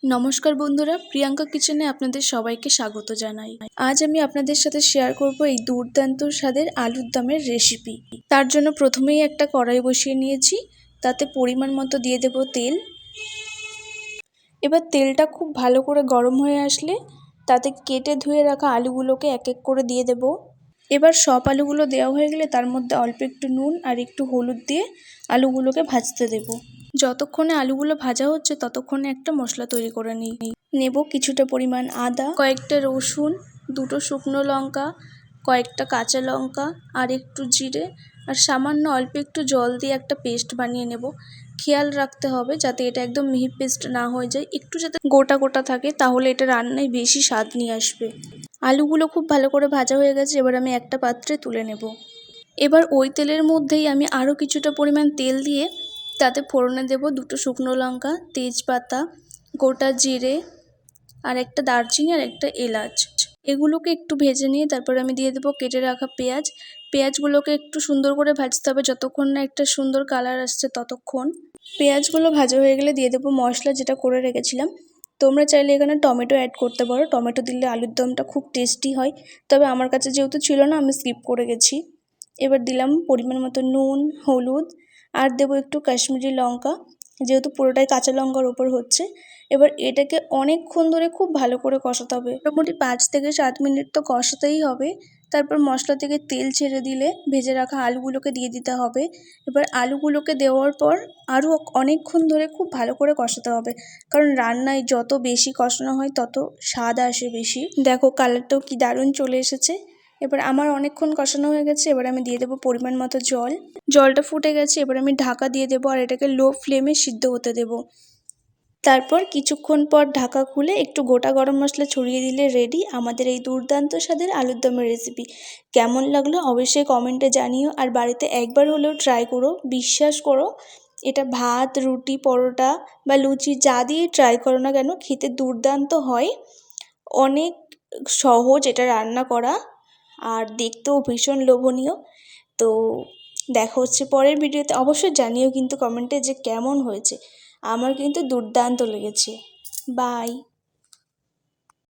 নমস্কার বন্ধুরা, প্রিয়াঙ্কা কিচেনে আপনাদের সবাইকে স্বাগত জানাই। আজ আমি আপনাদের সাথে শেয়ার করব এই দুর্দান্ত স্বাদের আলুর দমের রেসিপি। তার জন্য প্রথমেই একটা কড়াই বসিয়ে নিয়েছি, তাতে পরিমাণ মতো দিয়ে দেব তেল। এবার তেলটা খুব ভালো করে গরম হয়ে আসলে তাতে কেটে ধুয়ে রাখা আলুগুলোকে এক এক করে দিয়ে দেব। এবার সব আলুগুলো দেওয়া হয়ে গেলে তার মধ্যে অল্প একটু নুন আর একটু হলুদ দিয়ে আলুগুলোকে ভাজতে দেব। যতক্ষণে আলুগুলো ভাজা হচ্ছে ততক্ষণে একটা মশলা তৈরি করে নেব। কিছুটা পরিমাণ আদা, কয়েকটা রসুন, দুটো শুকনো লঙ্কা, কয়েকটা কাঁচা লঙ্কা আর একটু জিরে আর সামান্য অল্প একটু জল দিয়ে একটা পেস্ট বানিয়ে নেব। খেয়াল রাখতে হবে যাতে এটা একদম মিহি পেস্ট না হয়ে যায়, একটু যাতে গোটা গোটা থাকে, তাহলে এটা রান্নায় বেশি স্বাদ নিয়ে আসবে। আলুগুলো খুব ভালো করে ভাজা হয়ে গেছে, এবার আমি একটা পাত্রে তুলে নেব। এবার ওই তেলের মধ্যেই আমি আরও কিছুটা পরিমাণ তেল দিয়ে তাতে ফোড়নে দেব দুটো শুকনো লঙ্কা, তেজপাতা, গোটা জিরে আর একটা দারচিনি আর একটা এলাচ। এগুলোকে একটু ভেজে নিয়ে তারপর আমি দিয়ে দেবো কেটে রাখা পেঁয়াজ। পেঁয়াজগুলোকে একটু সুন্দর করে ভাজতে হবে, যতক্ষণ না একটা সুন্দর কালার আসছে ততক্ষণ। পেঁয়াজগুলো ভাজা হয়ে গেলে দিয়ে দেবো মশলা যেটা করে রেখেছিলাম। তোমরা চাইলে এখানে টমেটো অ্যাড করতে পারো, টমেটো দিলে আলুর দমটা খুব টেস্টি হয়, তবে আমার কাছে যেহেতু ছিল না আমি স্কিপ করে গেছি। এবার দিলাম পরিমাণ মতো নুন, হলুদ আর দেবো একটু কাশ্মীরি লঙ্কা, যেহেতু পুরোটাই কাঁচা লঙ্কার ওপর হচ্ছে। এবার এটাকে অনেকক্ষণ ধরে খুব ভালো করে কষাতে হবে, মোটামুটি 5 থেকে 7 মিনিট তো কষাতেই হবে। তারপর মশলা থেকে তেল ছেড়ে দিলে ভেজে রাখা আলুগুলোকে দিয়ে দিতে হবে। এবার আলুগুলোকে দেওয়ার পর আরও অনেকক্ষণ ধরে খুব ভালো করে কষাতে হবে, কারণ রান্নায় যত বেশি কষানো হয় তত স্বাদ আসে বেশি। দেখো কালারটাও কি দারুণ চলে এসেছে। এবার আমার অনেকক্ষণ কষানো হয়ে গেছে, এবার আমি দিয়ে দেবো পরিমাণ মতো জল। জলটা ফুটে গেছে, এবার আমি ঢাকা দিয়ে দেবো আর এটাকে লো ফ্লেমে সিদ্ধ হতে দেবো। তারপর কিছুক্ষণ পর ঢাকা খুলে একটু গোটা গরম মশলা ছড়িয়ে দিলে রেডি আমাদের এই দুর্দান্ত স্বাদের আলুর দমের রেসিপি। কেমন লাগলো অবশ্যই কমেন্টে জানিও, আর বাড়িতে একবার হলেও ট্রাই করো। বিশ্বাস করো, এটা ভাত, রুটি, পরোটা বা লুচি যা দিয়ে ট্রাই করো না কেন খেতে দুর্দান্ত হয়। অনেক সহজ এটা রান্না করা, আর দেখতেও ভীষণ লোভনীয়। তো দেখা হচ্ছে পরের ভিডিওতে। অবশ্যই জানিও কিন্তু কমেন্টে যে কেমন হয়েছে। আমার কিন্তু দুর্দান্ত লেগেছে। বাই।